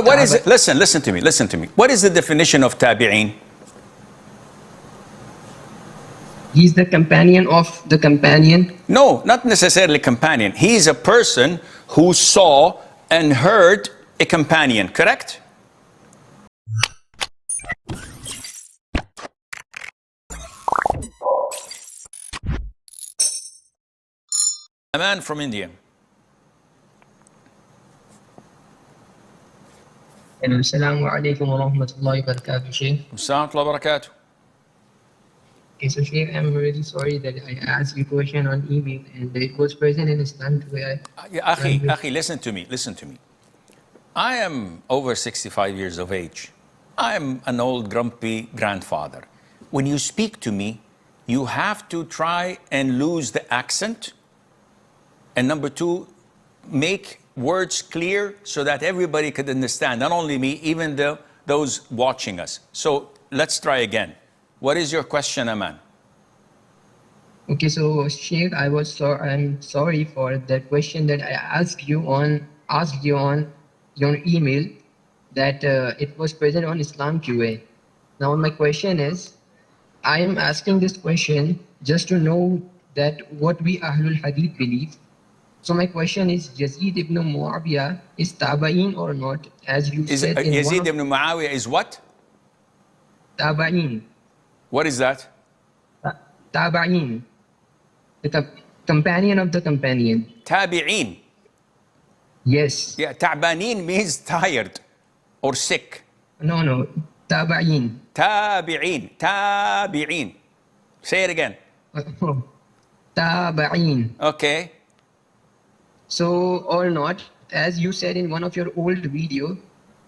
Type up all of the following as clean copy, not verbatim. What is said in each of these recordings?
What is it? Listen to me. What is the definition of Tabi'in? He's the companion of the companion. No, not necessarily companion. He is a person who saw and heard a companion, correct? A man from India. Assalamu alaikum wa rahmatullahi wa barakatuh, Sheikh. Assalamu wa barakatuh. Okay, so Sheikh, I'm really sorry that I asked you a question on email and it was present in Islam where Akhi, listen to me. I am over 65 years of age. I am an old grumpy grandfather. When you speak to me, you have to try and lose the accent. And number two, make words clear so that everybody could understand, not only me, even those watching us. So let's try again. What is your question, Aman? Okay, so Sheikh, I'm sorry for that question that I asked you on your email that it was present on Islam QA. Now my question is, I am asking this question just to know that what we Ahlul Hadith believe. So my question is, Yazid ibn Muawiyah is Tabi'in or not? As you said in Yazid ibn Muawiyah is what? Tabi'in. What is that? Tabi'in. The companion of the companion. Tabi'in. Yes. Yeah, ta'banin means tired or sick. No. Tabi'in. Tabi'in. Say it again. Tabi'in. Okay. So, or not, as you said in one of your old video,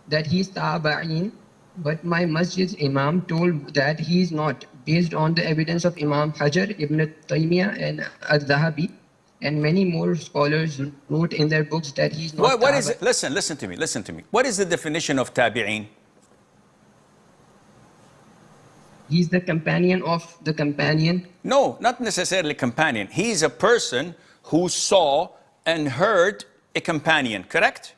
that he's Tabi'in, but my masjid's imam told that he's not, based on the evidence of Imam Hajar, Ibn Taymiyyah and Al-Dhahabi, and many more scholars wrote in their books that he's not. What is it? Listen to me. What is the definition of Tabi'in? He's the companion of the companion. No, not necessarily companion. He's a person who saw and heard a companion, correct?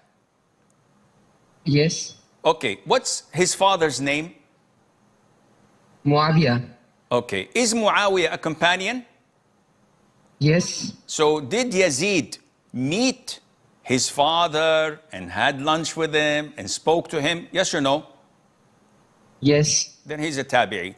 Yes. Okay, what's his father's name? Muawiyah. Okay, is Muawiyah a companion? Yes. So did Yazid meet his father and had lunch with him and spoke to him? Yes or no? Yes. Then he's a Tabi'i.